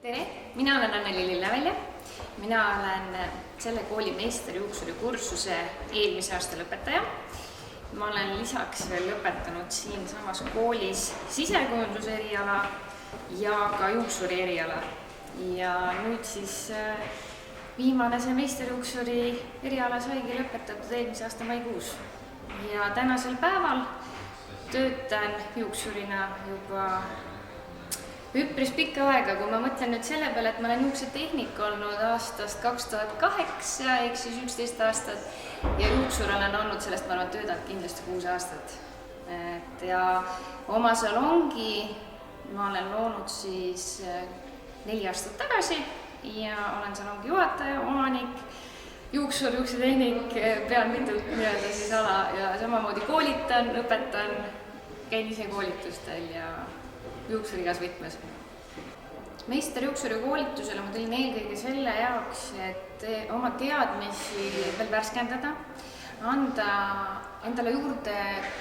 Tere, mina olen Anneli Lillevälja. Mina olen selle kooli meisterjuuksuri kursuse eelmise aasta lõpetaja. Ma olen lisaks veel lõpetanud siinsamas koolis sisekujunduse eriala ja ka juuksuri eriala. Ja nüüd siis viimane see meisterjuuksuri eriala saigi lõpetatud eelmise aasta maikuus. Ja tänasel päeval töötan juuksurina juba üpris pikka aega, kui ma mõtlen nüüd selle peale, et ma olen juuksetehnik olnud aastast 2008, ehk siis 11 aastat ja juuksur olen olnud sellest, ma olen töötanud kindlasti 6 aastat. Ja oma salongi ma olen loonud siis 4 aastat tagasi ja olen salongi juhataja, omanik, juuksur, juuksetehnik, pean mitut siis ala ja samamoodi koolitan, õpetan, käin ise koolitustel ja juuksur igas võtmes. Meisterjuuksuri koolitusele ma tulin eelkõige selle jaoks, et oma teadmisi veel värskendada, anda endale juurde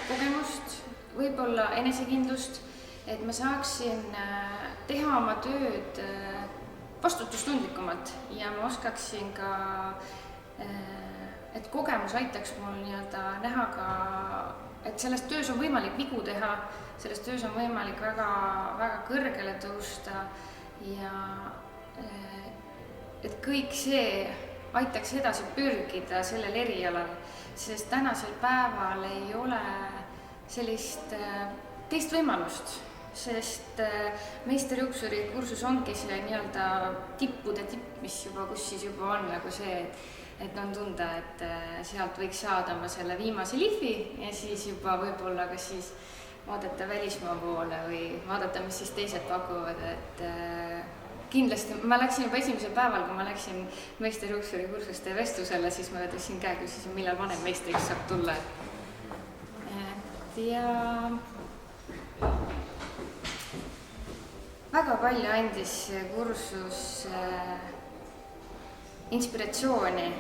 kogemust, võib-olla enesekindlust, et ma saaksin teha oma tööd vastutustundlikumalt ja ma oskaksin ka, et kogemus aitaks mul näha ka, et sellest töös on võimalik vigu teha, sellest töös on võimalik väga kõrgele tõusta ja et kõik see aitaks edasi pürgida sellel erialal, sest tänasel päeval ei ole sellist teist võimalust, sest meisterjuuksuri kursus ongi see tippude tipp, mis kus siis juba on nagu see, et on tunda, et sealt võiks saada oma selle viimase lihvi ja siis juba võib-olla ka siis vaadata välismaa poole või vaadata, mis siis teised pakuvad, et kindlasti ma läksin juba esimesel päeval, kui ma läksin meisterjuuksuri kursuste vestlusele, siis ma tõstsin käe, küsisin, millal vanem meistriks saab tulla. Ja väga palju andis kursus inspiratsiooni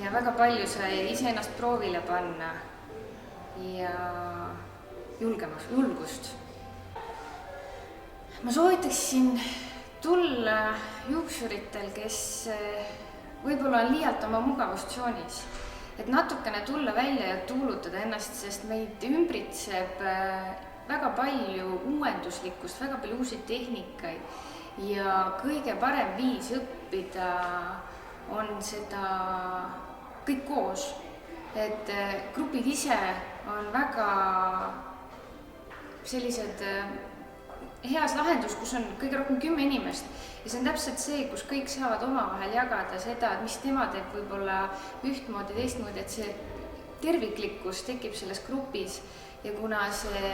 ja väga palju sai iseennast proovile panna ja julgust. Ma soovitaksin tulla juuksuritel, kes võib-olla on liialt oma mugavustsoonis, et natukene tulla välja ja tuulutada ennast, sest meid ümbritseb väga palju uuenduslikkust, väga palju uusi tehnikaid ja kõige parem viis õppida on seda kõik koos, et grupid ise on väga sellised heas lahendus, kus on kõige rohkem 10 inimest ja see on täpselt see, kus kõik saavad omavahel jagada seda, et mis tema teeb võib-olla ühtmoodi, teistmoodi, et see terviklikkus tekib selles grupis ja kuna see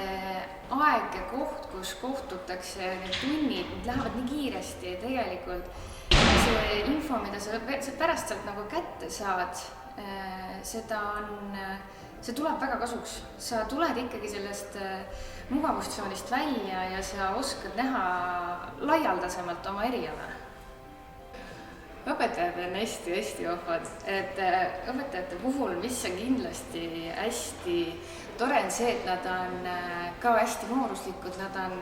aeg ja koht, kus kohtutakse, need tunnid, need lähevad nii kiiresti ja tegelikult see info, mida sa pärast sealt nagu kätte saad, see tuleb väga kasuks. Sa tuled ikkagi sellest mugavustsoonist välja ja sa oskad näha laialdasemalt oma eriala. Õpetajad on hästi vahvad, et õpetajate puhul, mis on kindlasti hästi tore on see, et nad on ka hästi nooruslikud, nad on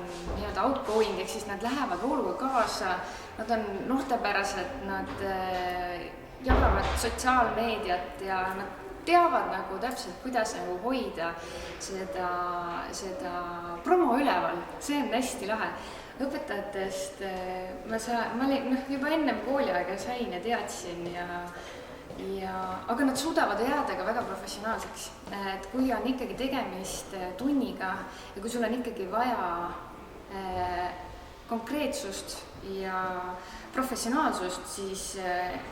outgoing, ehk siis nad lähevad vooluga kaasa, nad on noortepärased, nad jagavad sotsiaalmeediat ja nad teavad nagu täpselt, kuidas nagu hoida seda promo üleval, see on hästi lahe. Õpetajatest ma juba ennem kooliaega sain ja teadsin aga nad suudavad jääda ka väga professionaalseks, et kui on ikkagi tegemist tunniga ja kui sul on ikkagi vaja konkreetsust ja professionaalsust, siis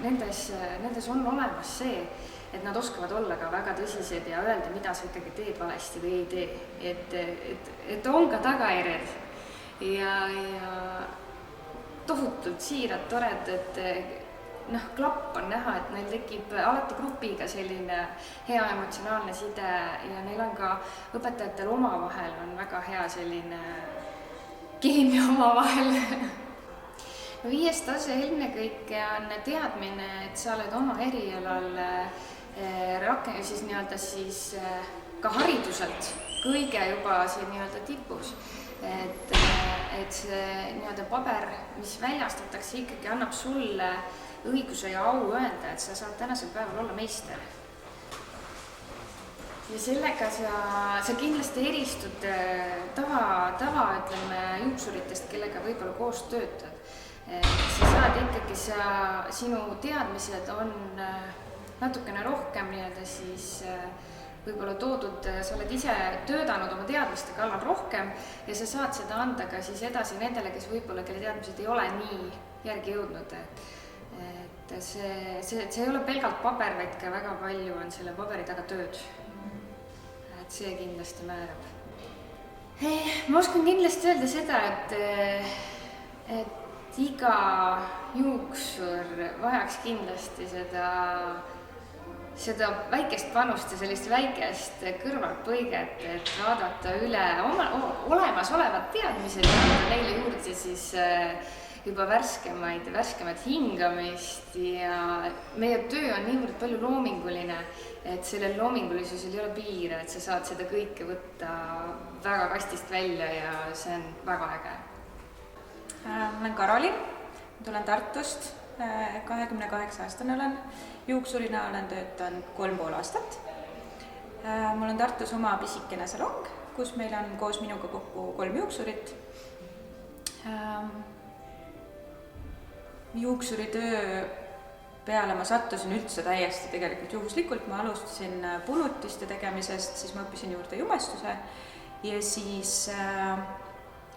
nendes on olemas see, et nad oskavad olla ka väga tõsised ja öelda, mida sa ikkagi teed valesti või ei tee, et on ka tagajärjed ja tohutult siirad, tored, et klapp on näha, et neil tekib alati grupiga selline hea emotsionaalne side ja neil on ka õpetajatel omavahel on väga hea selline keemia omavahel. 5. tase ennekõike on teadmine, et sa oled oma erialal siis ka hariduselt kõige juba see tipus. et see nii-öelda paber, mis väljastatakse, ikkagi annab sulle õiguse ja au öelda, et sa saad tänasel päeval olla meister. Ja sellega sa kindlasti eristud ütleme, juuksuritest, kellega võib-olla koos töötad. Sa saad ikkagi, sinu teadmised on natukene rohkem nii-öelda siis võib-olla toodud, sa oled ise töötanud oma teadmiste kallal rohkem ja sa saad seda anda ka siis edasi nendele, kes võib-olla, kelle teadmised ei ole nii järgi jõudnud. Et see ei ole pelgalt paber, vaid ka väga palju on selle paberi taga tööd. Et see kindlasti määrab. Ma oskan kindlasti öelda seda, et iga juuksur vajaks kindlasti seda väikest panust ja sellist väikest kõrvaltpõiget, et vaadata üle olemasolevad teadmised ja anda neile juurde siis juba värskemat hingamist ja meie töö on niivõrd palju loominguline, et sellel loomingulisusel ei ole piire, et sa saad seda kõike võtta väga kastist välja ja see on väga äge. Ma olen Karolin, tulen Tartust, 28-aastane olen. Juuksurina olen töötanud 3,5 aastat. Mul on Tartus oma pisikene salong, kus meil on koos minuga kokku 3 juuksurit. Juuksuritöö peale ma sattusin üldse täiesti tegelikult juhuslikult. Ma alustasin punutiste tegemisest, siis ma õppisin juurde jumestuse ja siis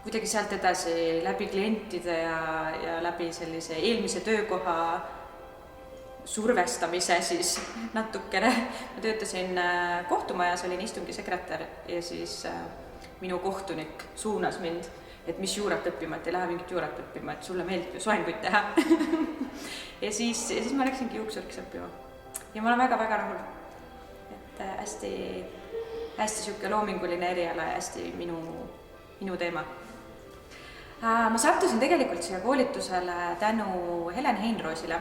kuidagi sealt edasi läbi klientide ja läbi sellise eelmise töökoha survestamise siis natukene. Ma töötasin kohtumajas, olin istungisekretär ja siis minu kohtunik suunas mind, et mis juurat õppima, et ei lähe mingit juurat õppima, et sulle meeldib ju soenguid teha. ja siis ma läksingi juuksuriks õppima ja ma olen väga-väga rahul. Et hästi siuke loominguline eriala ja hästi minu teema. Ma sattusin tegelikult siia koolitusele tänu Helen Heinroosile.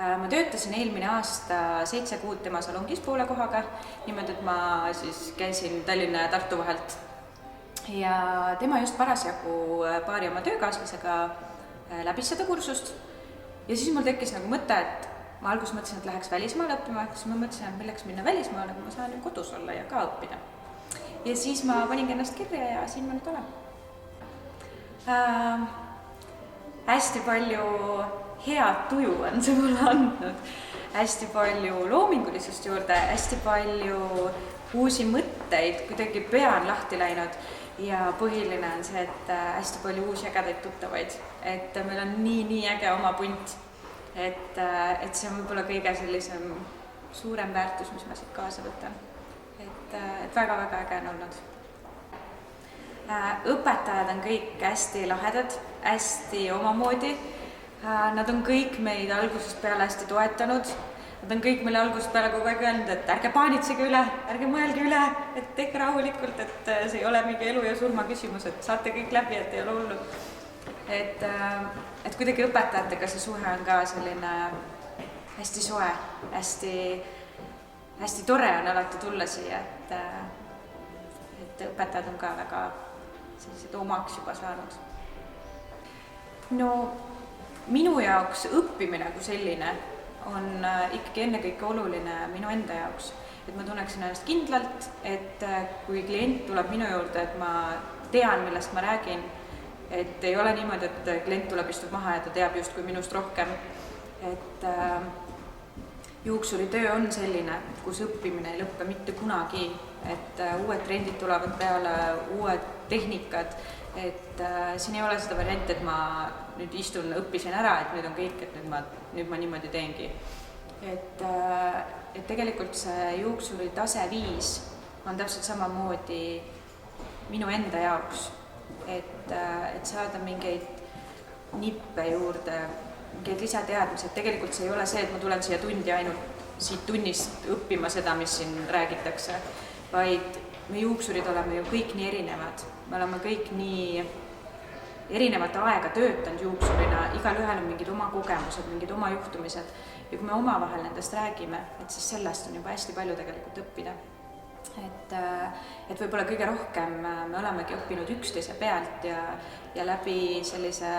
Ma töötasin eelmine aasta 7 kuud tema salongis poole kohaga, niimoodi, et ma siis käisin Tallinna ja Tartu vahelt. Ja tema just parasjagu paari oma töökaaslasega läbis seda kursust. Ja siis mul tekkis nagu mõte, et ma alguses mõtlesin, et läheks välismaale õppima, siis ma mõtlesin, et milleks minna välismaale, kui ma saan ju kodus olla ja ka õppida. Ja siis ma paningi ennast kirja ja siin ma nüüd olen. Hästi palju head tuju on see mulle andnud, hästi palju loomingulisust juurde, hästi palju uusi mõtteid, kuidagi pea on lahti läinud ja põhiline on see, et hästi palju uusi ägedaid tuttavaid, et meil on nii äge oma punt, et see on võib-olla kõige sellisem suurem väärtus, mis ma siit kaasa võtan, et väga-väga äge on olnud. Õpetajad on kõik hästi lahedad, hästi omamoodi. Nad on kõik meid algusest peale hästi toetanud. Nad on kõik meile algusest peale kogu aeg öelnud, et ärge paanitsege üle, ärge mõelge üle, et tehke rahulikult, et see ei ole mingi elu ja surma küsimus, et saate kõik läbi, et ei ole hullu. Et kuidagi õpetajatega see suhe on ka selline hästi soe, hästi tore on alati tulla siia, et õpetajad on ka väga sellised omaks juba saanud. No minu jaoks õppimine kui selline on ikkagi ennekõike oluline minu enda jaoks, et ma tunneksin ennast kindlalt, et kui klient tuleb minu juurde, et ma tean, millest ma räägin, et ei ole niimoodi, et klient tuleb, istub maha ja ta teab justkui minust rohkem, et juuksuritöö on selline, kus õppimine ei lõppe mitte kunagi, et uued trendid tulevad peale, uued tehnikad, et siin ei ole seda varianti, et ma nüüd istun, õppisin ära, et nüüd on kõik, et nüüd ma niimoodi teengi. Et tegelikult see juuksuri tase 5 on täpselt samamoodi minu enda jaoks, et saada mingeid nippe juurde, mingeid lisateadmisi, et tegelikult see ei ole see, et ma tulen siia tundi ainult siit tunnist õppima seda, mis siin räägitakse, vaid me juuksurid oleme ju kõik nii erinevad. Me oleme kõik nii erinevat aega töötanud juuksurina, igal ühel on mingid oma kogemused, mingid oma juhtumised ja kui me omavahel nendest räägime, et siis sellest on juba hästi palju tegelikult õppida. et võib-olla kõige rohkem me olemegi õppinud üksteise pealt ja läbi sellise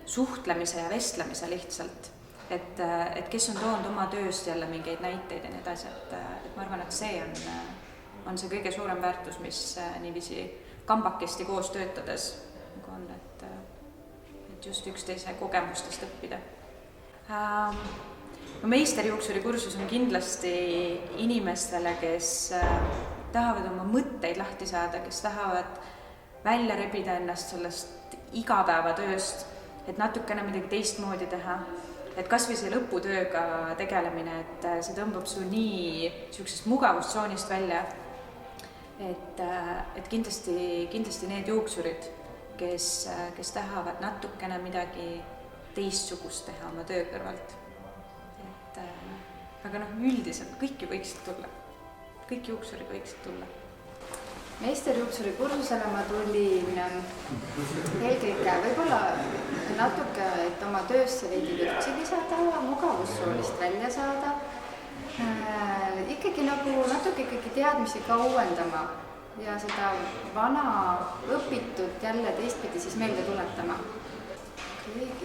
suhtlemise ja vestlemise lihtsalt, et kes on toonud oma tööst jälle mingeid näiteid ja nii edasi, et ma arvan, et see on see kõige suurem väärtus, mis niiviisi kambakesti koos töötades nagu on, et just üksteise kogemustest õppida. Meisterjuuksuri kursus on kindlasti inimestele, kes tahavad oma mõtteid lahti saada, kes tahavad välja rebida ennast sellest igapäevatööst, et natukene midagi teistmoodi teha, et kas või see lõputööga tegelemine, et see tõmbab su nii sellisest mugavustsoonist välja, et kindlasti need juuksurid, kes tahavad natukene midagi teistsugust teha oma töö kõrvalt. Aga üldiselt kõik ju võiksid tulla, kõik juuksurid võiksid tulla. Meisterjuuksuri kursusele ma tulin eelkõige võib-olla natuke, et oma töösse veidi vürtsi lisada, mugavussoonist välja saada, ikkagi nagu natuke teadmisi ka uuendama ja seda vana õpitud jälle teistpidi siis meelde tuletama.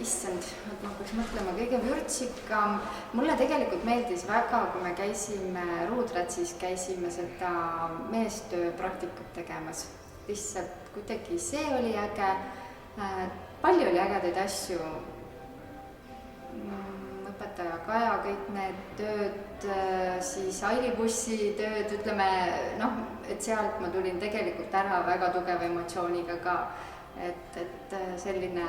Issand, ma peaks mõtlema kõige vürtsikam. Mulle tegelikult meeldis väga, kui me käisime Ruudratsis, käisime seda meestöö praktikat tegemas. Lihtsalt kuidagi see oli äge. Palju oli ägedaid asju. Õpetaja Kaja, kõik need tööd, siis Ailibussi tööd, ütleme, et sealt ma tulin tegelikult ära väga tugeva emotsiooniga ka. Et selline,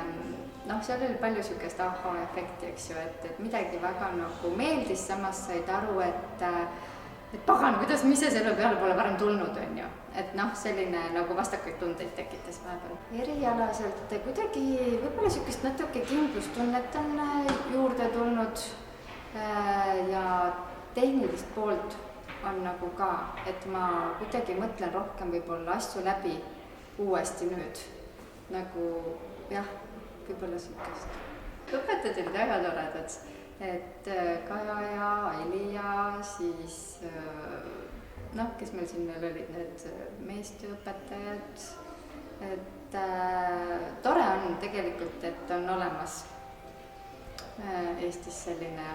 seal oli palju sükest aha-efekti, eks ju, et midagi väga nagu meeldis, samas said aru, et pagan, kuidas ma ise selle peale pole varem tulnud, on ju. Et selline nagu vastakaid tundeid tekitas vahepeal. Erialaselt kuidagi võib-olla sükest natuke kindlustunnet on juurde tulnud ja tehnilist poolt on nagu ka, et ma kuidagi mõtlen rohkem võib-olla asju läbi uuesti nüüd. Nagu jah, võib-olla sükest. Õpetajad olid väga toredad, et Kaja ja Aili ja siis, kes meil siin veel olid, need meestööõpetajad, et tore on tegelikult, et on olemas Eestis selline,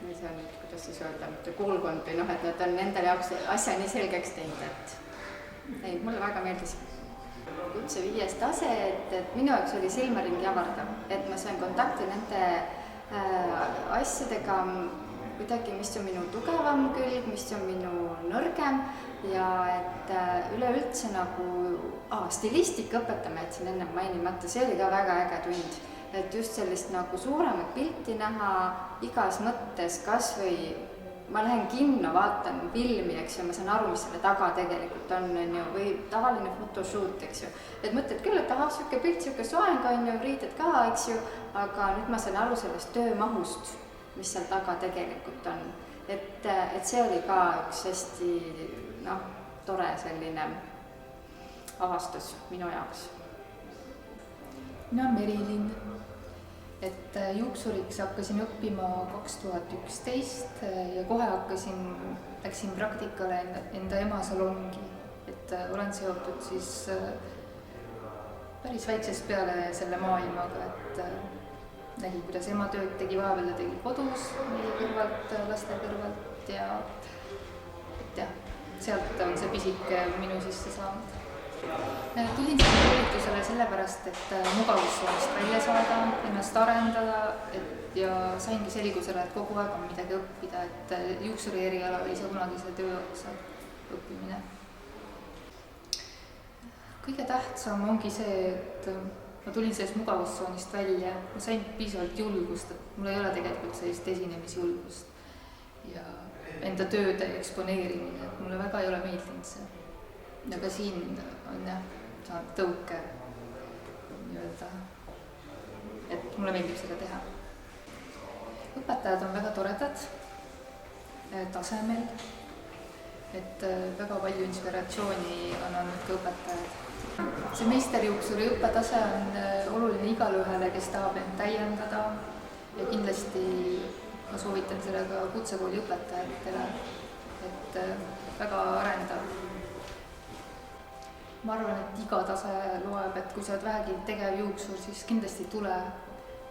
mis on, kuidas siis öelda, koolkond või et nad on endale jaoks asja nii selgeks teinud, et mulle väga meeldis. Kutse 5. tase, et minu jaoks oli silmaringi avardav, et ma sain kontakti nende asjadega kuidagi, mis on minu tugevam külg, mis on minu nõrgem ja et üleüldse nagu stilistika õpetame, et siin enne mainimata, see oli ka väga äge tund, et just sellist nagu suuremat pilti näha igas mõttes, kas või ma lähen kinno, vaatan filmi, eks ju, ma saan aru, mis selle taga tegelikult on ju, või tavaline photoshoot, eks ju. Et mõtled küll, et süke pilt, süke soeng on ju, riided ka, eks ju, aga nüüd ma saan aru sellest töömahust, mis seal taga tegelikult on. Et see oli ka üks hästi, tore selline avastus minu jaoks. Mina Merilin. Et juuksuriks hakkasin õppima 2011 ja kohe läksin praktikale enda ema salongi, et olen seotud siis päris väiksest peale selle maailmaga, et nägi, kuidas ema tööd tegi, vahepeal ta tegi kodus meie kõrvalt, laste kõrvalt ja sealt on see pisike minu sisse saanud. Tulin selle koolitusele sellepärast, et mugavussoonist välja saada, ennast arendada ja saingi selgusele, et kogu aeg on midagi õppida, et juuksuri eriala oli see kunagise tööotsa õppimine. Kõige tähtsam ongi see, et ma tulin sellest mugavustsoonist välja, ma sain piisavalt julgust, et mul ei ole tegelikult sellist esinemisjulgust ja enda tööde eksponeerimine, et mulle väga ei ole meeldinud see. Aga siin on saanud tõuke nii-öelda, et mulle meeldib seda teha. Õpetajad on väga toredad tasemel, et väga palju inspiratsiooni on andnud ka õpetajad. See meisterjuuksuri õppetase on oluline igale ühele, kes tahab end täiendada ja kindlasti ma soovitan selle ka kutsekooli õpetajatele, et väga arendav. ma arvan, et iga tase loeb, et kui sa oled vähegi tegev juuksur, siis kindlasti tule,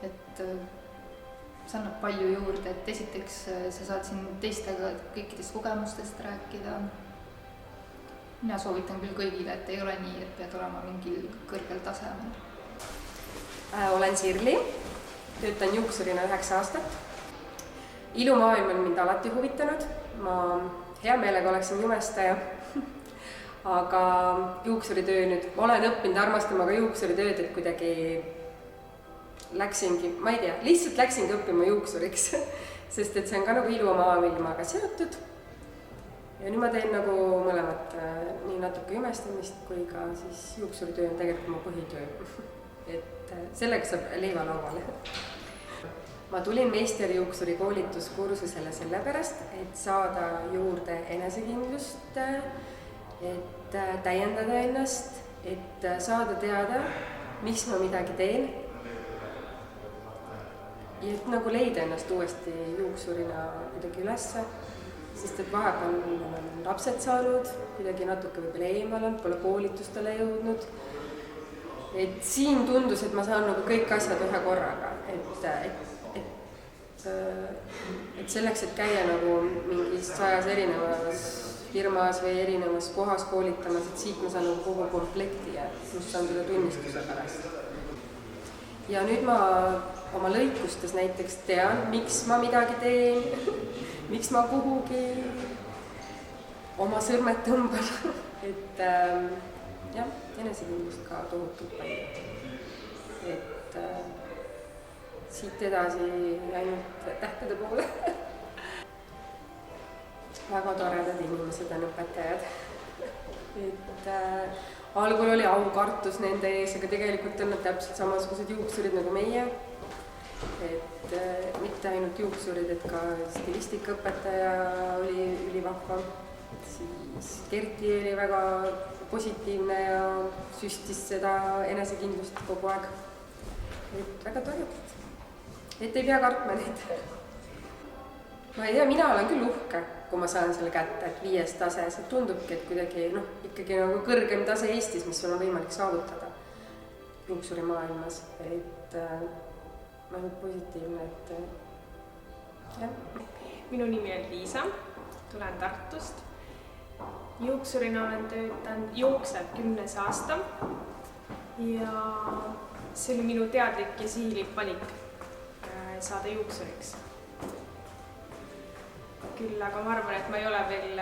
et see annab palju juurde, et esiteks sa saad siin teistega kõikidest kogemustest rääkida. mina soovitan küll kõigile, et ei ole nii, et pead olema mingil kõrgel tasemel. Olen Sirli, töötan juuksurina 9 aastat. Ilumaailm on mind alati huvitanud, ma hea meelega oleksin jumestaja, aga juuksuritöö nüüd, ma olen õppinud armastama ka juuksuritööd, et kuidagi läksingi, ma ei tea, lihtsalt läksingi õppima juuksuriks, sest et see on ka nagu ilumaailmaga seotud. Ja nüüd ma teen nagu mõlemat, nii natuke jumestamist kui ka siis juuksuritöö on tegelikult mu põhitöö. Et sellega saab leiva lauale. Ma tulin meisterjuuksuri koolituskursusele sellepärast, et saada juurde enesekindlust, et täiendada ennast, et saada teada, miks ma midagi teen. Ja et nagu leida ennast uuesti juuksurina kuidagi ülesse, sest et vahepeal on lapsed saanud, kuidagi natuke võib-olla eemal on, pole koolitustele jõudnud. Et siin tundus, et ma saan nagu kõik asjad ühe korraga, et selleks, et käia nagu mingis 100 erinevas firmas või erinevas kohas koolitamas, et siit ma saan nagu kogu komplekti ja just saan seda tunnistuse pärast. Ja nüüd ma oma lõikustes näiteks tean, miks ma midagi teen, miks ma kuhugi oma sõrmed tõmban, et jah, enesekindlust ka tohutult palju. Et siit edasi ainult tähtede poole. Väga toredad inimesed on õpetajad. Et algul oli aukartus nende ees, aga tegelikult on nad täpselt samasugused juuksurid nagu meie. Et mitte ainult juuksurid, et ka stilistikaõpetaja oli ülivahva. Siis Kerti oli väga positiivne ja süstis seda enesekindlust kogu aeg. Et väga toredad. Et ei pea kartma neid. Ma ei tea, mina olen küll uhke, kui ma saan selle kätte, et 5. tase, see tundubki, et kuidagi ikkagi nagu kõrgem tase Eestis, mis sul on võimalik saavutada juuksuri maailmas. Et ma olen positiivne, et jah. Minu nimi on Liisa, tulen Tartust. Juuksurina olen töötanud jooksev 10. aasta ja see oli minu teadlik ja sihilik valik saada juuksuriks. Küll, aga ma arvan, et ma ei ole veel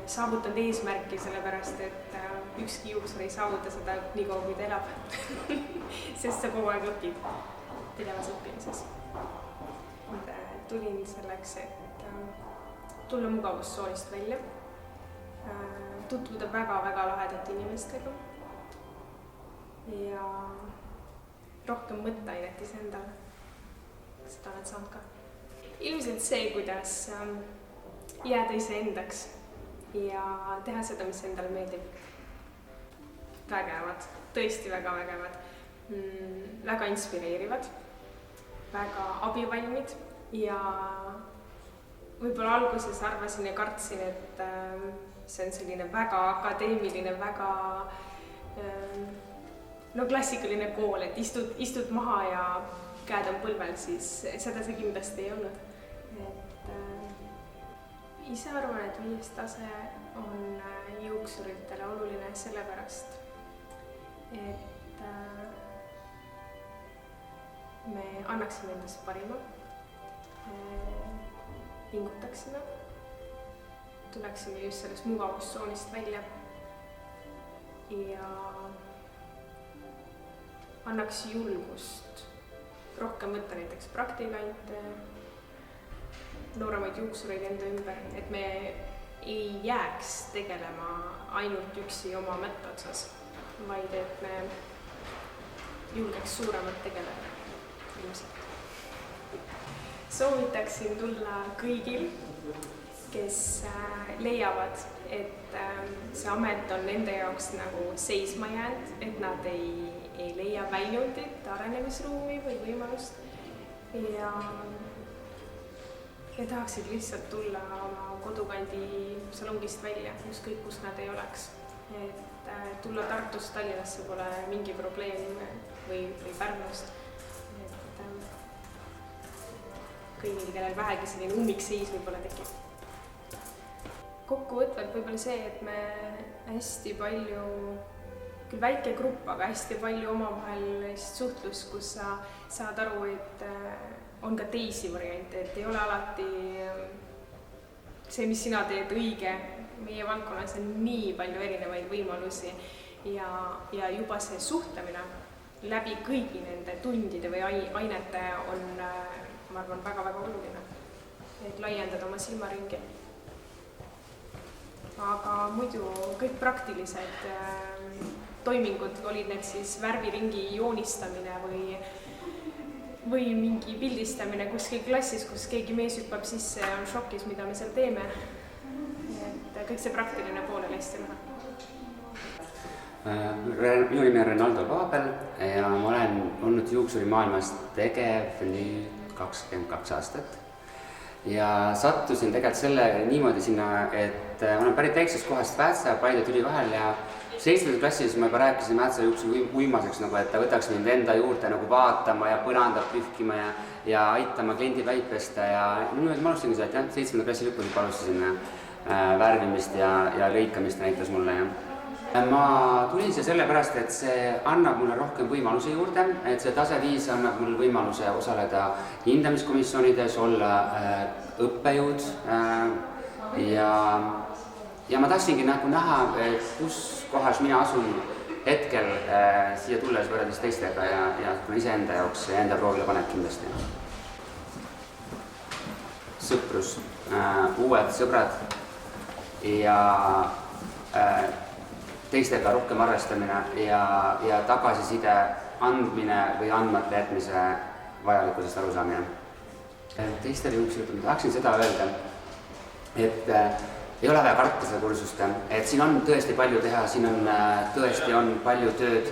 saavutanud eesmärki, sellepärast et ükski juuksur ei saavuta seda nii kaua, kui ta elab. Sest sa kogu aeg õpid pidevas õppimises. Tulin selleks, et tulla mugavustsoonist välja, tutvuda väga-väga lahedate inimestega ja rohkem mõtteainet iseendale. Seda olen saanud ka. Ilmselt see, kuidas jääda iseendaks ja teha seda, mis endale meeldib. Vägevad, tõesti väga vägevad, väga inspireerivad, väga abivalmid ja võib-olla alguses arvasin ja kartsin, et see on selline väga akadeemiline, väga klassikaline kool, et istud maha ja käed on põlvel, siis seda see kindlasti ei olnud. Ise arvan, et 5. tase on juuksuritele oluline sellepärast, et me annaksime endast parima, pingutaksime, tuleksime just sellest mugavustsoonist välja ja annaks julgust rohkem võtta näiteks praktikante, nooremaid juuksureid enda ümber, et me ei jääks tegelema ainult üksi oma mätta otsas, vaid et me julgeks suuremalt tegeleda ilmselt. Soovitaksin tulla kõigil, kes leiavad, et see amet on nende jaoks nagu seisma jäänud, et nad ei leia väljundit, arenemisruumi või võimalust ja ja tahaksid lihtsalt tulla oma kodukandi salongist välja, ükskõik kus nad ei oleks. Et tulla Tartust Tallinnasse pole mingi probleem või Pärnust. Kõigil, kellel vähegi selline ummikseis võib-olla tekib. Kokkuvõtvalt võib-olla see, et me hästi palju, küll väike grupp, aga hästi palju omavahel suhtlus, kus sa saad aru, et on ka teisi variante, et ei ole alati see, mis sina teed, õige. Meie valdkonnas on nii palju erinevaid võimalusi ja juba see suhtlemine läbi kõigi nende tundide või ainete on, ma arvan, väga-väga oluline, et laiendada oma silmaringi. Aga muidu kõik praktilised toimingud, olid need siis värviringi joonistamine või mingi pildistamine kuskil klassis, kus keegi mees hüppab sisse ja on šokis, mida me seal teeme. Et kõik see praktiline pool on hästi näha. Minu nimi on Renaldo Paabel ja ma olen olnud juuksurimaailmas tegev nüüd 22 aastat. Ja sattusin tegelikult niimoodi sinna, et ma olen pärit väiksest kohast Väätsa, Paide Türi vahel ja 7. klassis ma juba rääkisin Väätsa juuksuri uimaseks, et ta võtaks mind enda juurde vaatama ja põrandat pühkima ja aitama kliendi päid pesta ja niimoodi ma alustasin sealt, 7. klassi lõpus juba alustasin värvimist ja lõikamist näitas mulle. Ma tulin siia sellepärast, et see annab mulle rohkem võimalusi juurde, et see tase 5 annab mulle võimaluse osaleda hindamiskomisjonides, olla õppejõud ja ma tahtsingi näha, kus kohas mina asun hetkel siia tulles võrreldes teistega ja iseenda jaoks ja enda proovile paneb kindlasti. Sõprus, uued sõbrad ja teistega rohkem arvestamine ja tagasiside andmine või andmata jätmise vajalikkusest arusaamine. Teistele juuksuritel ma tahaksin seda öelda, et ei ole vaja karta seda kursust, et siin on tõesti palju teha, siin on tõesti palju tööd,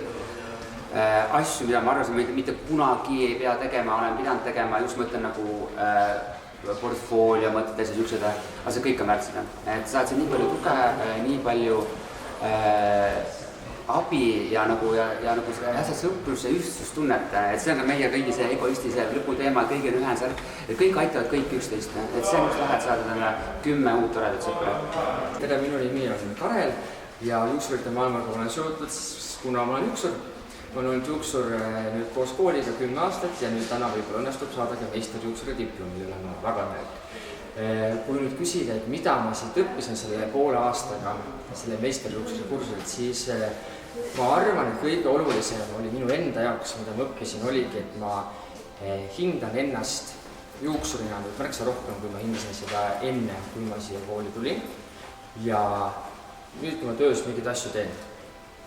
asju, mida ma arvasin, mitte kunagi ei pea tegema, olen pidanud tegema, just mõtlen portfoolio mõtetes ja siuksed, aga see kõik on väärt seda, et saad siin nii palju tuge, nii palju abi ja seda sõprus ja ühtsustunnet, et see on ka meie kõigi see egoisti see lõputeema, kõigil on ühes, et kõik aitavad kõik üksteist, et see on just lahe, et saada täna 10 uut toredat sõpra. Tere, minu nimi on Karel ja juuksurite maailmaga olen seotud, kuna ma olen juuksur. Ma olen olnud juuksur nüüd koos kooliga 10 aastat ja nüüd täna võib-olla õnnestub saada ka meisterjuuksuri diplom, millele ma väga õnnelik. Kui nüüd küsida, et mida ma siit õppisin selle poole aastaga, selle meisterjuuksuri kursuselt, siis ma arvan, et kõige olulisem oli minu enda jaoks, mida ma õppisin, oligi, et ma hindan ennast juuksurina nüüd märksa rohkem, kui ma hindasin seda enne, kui ma siia kooli tulin. Ja nüüd, kui ma töös mingeid asju teen,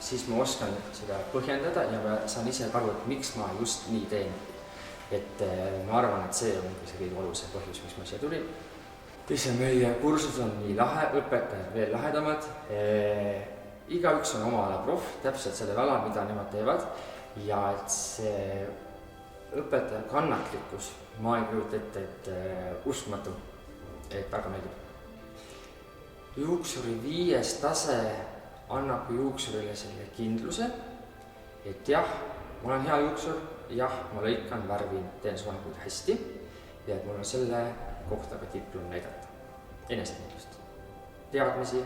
siis ma oskan seda põhjendada ja ma saan ise aru, et miks ma just nii teen. Et ma arvan, et see on see kõige olulisem põhjus, miks ma siia tulin. Ise meie kursus on nii lahe, õpetajad veel lahedamad. Igaüks on oma ala proff, täpselt sellel alal, mida nemad teevad. Ja et see õpetaja kannatlikkus, ma ei kujuta ette, et uskumatu, et väga meeldib. Juuksuri 5. tase annab juuksurile selle kindluse, et jah, ma olen hea juuksur, jah, ma lõikan, värvin, teen soenguid hästi ja et mul on selle kohta ka diplom näidata. Enesekindlust, teadmisi,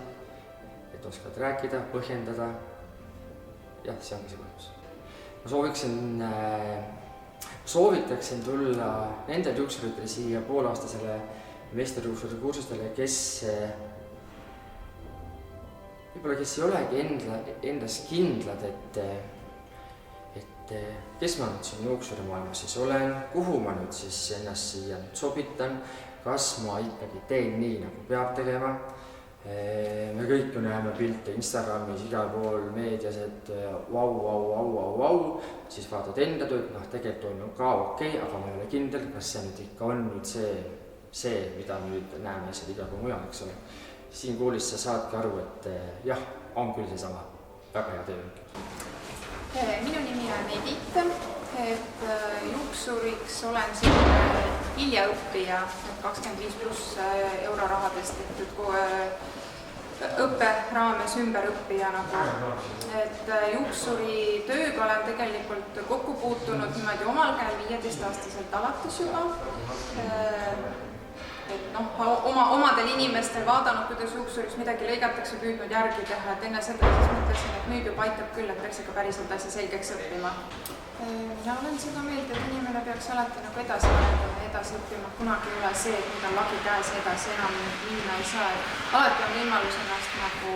et oskad rääkida, põhjendada. Jah, see ongi see põhjus. Ma soovitaksin tulla nendel juuksuritel siia poolaastasele meisterjuuksuri kursustele, kes ei olegi endas kindlad, et kes ma nüüd siin juuksurimaailmas siis olen, kuhu ma nüüd siis ennast siia sobitan, kas ma ikkagi teen nii, nagu peab tegema. Me kõik ju näeme pilte Instagramis, igal pool meedias, et vau, siis vaatad enda tööd, tegelikult on ju ka okei, aga ma ei ole kindel, kas see nüüd ikka on nüüd see, mida nüüd näeme seal igal pool mujal, eks ole. Siin koolis sa saadki aru, et jah, on küll seesama, väga hea töö. Minu nimi on Edith, et juuksuriks olen siin hiljaõppija, et 25+ eurorahadest tehtud õppe raames ümberõppija nagu. Et juuksuri tööga olen tegelikult kokku puutunud niimoodi omal käel 15-aastaselt alates juba. Et omadel inimestel vaadanud, kuidas juuksuris midagi lõigatakse, püüdnud järgi teha, et enne seda siis mõtlesin, et nüüd juba aitab küll, et peaks ikka päriselt asi selgeks õppima. Ja olen seda meelt, et inimene peaks alati nagu edasi arendama ja edasi õppima, kunagi ei ole see, et nüüd on lagi käes edasi enam minna ei saa. Alati on võimalus ennast nagu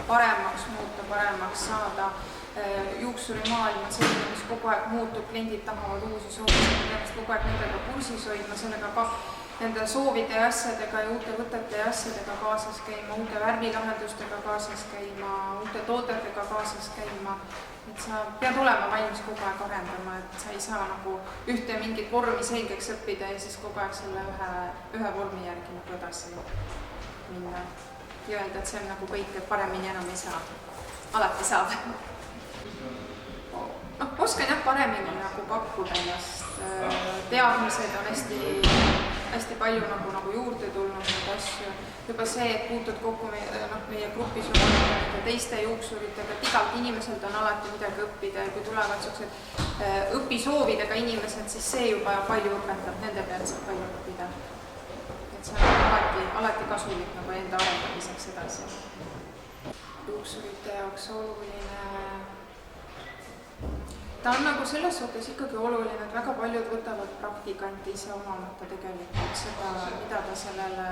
paremaks muuta, paremaks saada. Juuksurimaailm on selline, mis kogu aeg muutub, kliendid tahavad uusi soovisid, peaks kogu aeg nendega kursis hoidma, sellega ka nende soovide ja asjadega ja uute võtete ja asjadega kaasas käima, uute värvilahendustega kaasas käima, uute toodetega kaasas käima. Et sa pead olema valmis kogu aeg arendama, et sa ei saa nagu ühte mingit vormi selgeks õppida ja siis kogu aeg selle ühe vormi järgi nagu edasi minna. Ja öelda, et see on nagu kõik, et paremini enam ei saa. Alati saab. Oskan jah paremini nagu pakkuda ennast. Teadmised on hästi palju nagu juurde tulnud neid asju. Juba see, et puutud kokku meie grupis on teiste juuksuritega, et igalt inimeselt on alati midagi õppida ja kui tulevad sellised õpisoovidega inimesed, siis see juba palju õpetab, nende pealt saab palju õppida. Et see on alati kasulik nagu enda arendamiseks edasi. Juuksurite jaoks oluline. Ta on nagu selles suhtes ikkagi oluline, et väga paljud võtavad praktikanti ise omamata tegelikult seda, mida ta sellele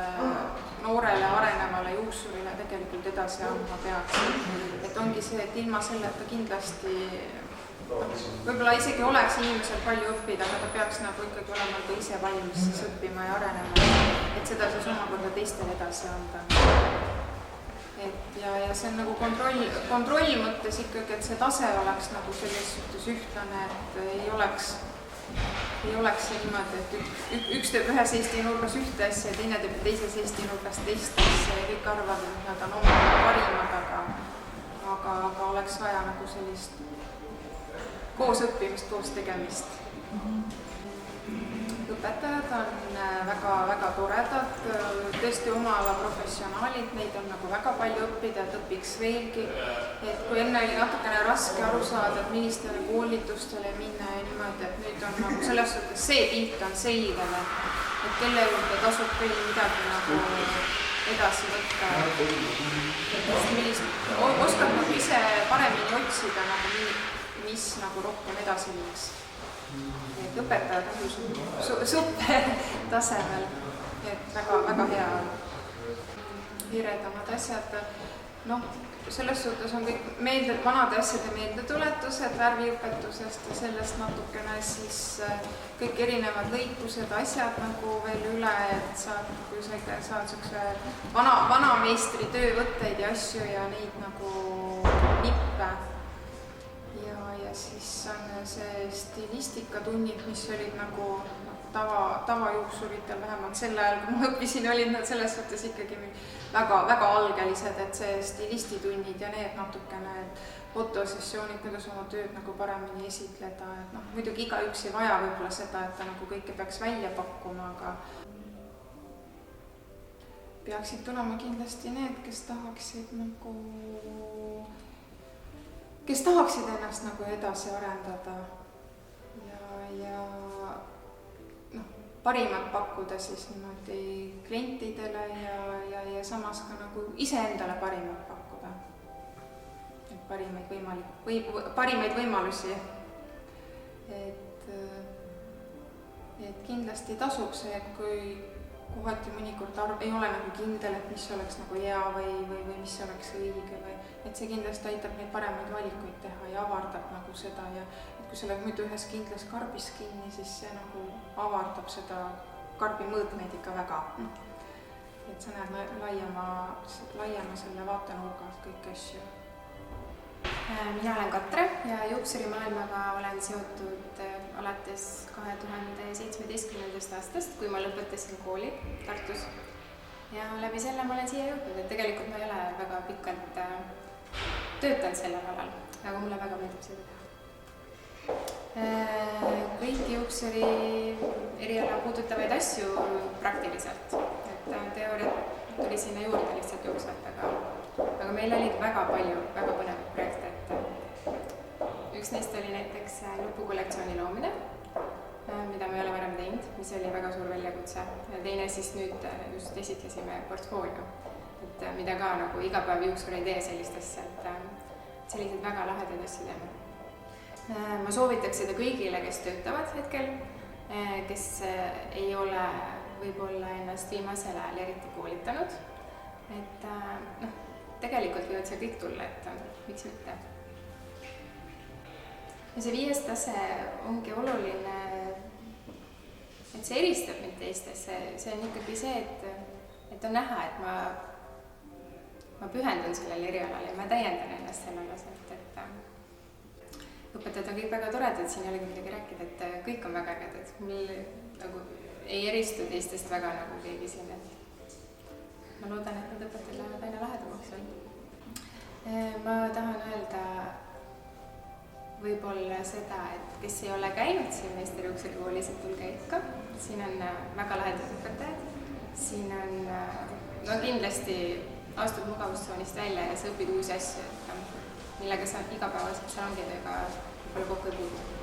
noorele arenevale juuksurile tegelikult edasi andma peaks. Et ongi see, et ilma selleta kindlasti võib-olla isegi oleks inimesel palju õppida, aga ta peaks nagu ikkagi olema ka ise valmis siis õppima ja arenema, et seda siis omakorda teistele edasi anda. Ja see on nagu kontroll mõttes ikkagi, et see tase oleks nagu selles suhtes ühtlane, et ei oleks see niimoodi, et üks teeb ühes Eesti nurgas ühte asja ja teine teeb teises Eesti nurgas teist asja ja kõik arvavad, et nad on oma parimad, aga oleks vaja nagu sellist koos õppimist, koos tegemist. Õpetajad on väga toredad, tõesti oma ala professionaalid, neid on nagu väga palju õppida, et õpiks veelgi. Et kui enne oli natukene raske aru saada, et millistele koolitustele minna ja niimoodi, et nüüd on nagu selles suhtes see pilt on selgele, et kelle juurde tasub veel midagi nagu edasi võtta. Oskad nagu ise paremini otsida, nagu mis nagu rohkem edasi viiks. Et õpetajad on super tasemel, et väga hea hiredamad asjad. Selles suhtes on kõik vanade asjade meeldetuletused värviõpetusest ja sellest natukene siis kõik erinevad lõikused, asjad nagu veel üle, et kui sa saad siukse vanameistri töövõtteid ja asju ja neid nagu nippe. Ja siis on see stilistikatunnid, mis olid nagu tavajuuksuritel, vähemalt sel ajal, kui ma õppisin, olid nad selles suhtes ikkagi väga algelised, et see stilistitunnid ja need natukene fotosessioonid, kuidas oma tööd nagu paremini esitleda. Muidugi igaüks ei vaja võib-olla seda, et ta nagu kõike peaks välja pakkuma, aga peaksid tulema kindlasti need, kes tahaksid ennast nagu edasi arendada ja parimat pakkuda siis niimoodi klientidele ja samas ka nagu iseendale parimat pakkuda. Parimaid võimalusi. Et kindlasti tasub see, et kui kohati mõnikord ei ole nagu kindel, et mis oleks nagu hea või mis oleks õige või et see kindlasti aitab neid paremaid valikuid teha ja avardab nagu seda ja et kui sa oled muidu ühes kindlas karbis kinni, siis see nagu avardab seda karbi mõõtmeid ikka väga. Et sa näed laiema selle vaatenurgalt kõiki asju. Mina olen Katre ja juuksurimaailmaga olen seotud alates 2017. aastast, kui ma lõpetasin kooli Tartus. Ja läbi selle ma olen siia jõudnud, et tegelikult ma ei ole väga pikalt töötanud sellel alal, aga mulle väga meeldib seda teha. kõiki juuksuri eriala puudutavaid asju praktiliselt, et teooriat tuli sinna juurde lihtsalt jooksvalt, aga meil oli väga palju väga põnevaid projekte, et üks neist oli näiteks lupukollektsiooni loomine, mida me ei ole varem teinud, mis oli väga suur väljakutse, ja teine siis nüüd just esitlesime portfoolio, et mida ka nagu igapäev juuksur ei tee sellist asja, et selliseid väga lahedaid asju teeme. Ma soovitaks seda kõigile, kes töötavad hetkel, kes ei ole võib-olla ennast viimasel ajal eriti koolitanud, et tegelikult võivad see kõik tulla, et miks mitte. Ja see 5. tase ongi oluline, et see eristab mind teistest, see on ikkagi see, et on näha, et ma pühendun sellele erialale ja ma täiendan ennast sellelaselt, et õpetajad on kõik väga toredad, siin ei olegi midagi rääkida, et kõik on väga ägedad. Mul nagu ei eristu teistest väga nagu keegi siin, et ma loodan, et need õpetajad lähevad aina lahedamaks veel. Ma tahan öelda võib-olla seda, et kes ei ole käinud siin meisterjuuksuri koolis, et tulge ikka. Siin on väga lahedad õpetajad. Siin on kindlasti astud mugavustsoonist välja ja sa õpid uusi asju, millega sa igapäevaselt salongitööga võib-olla kokku ei puudu.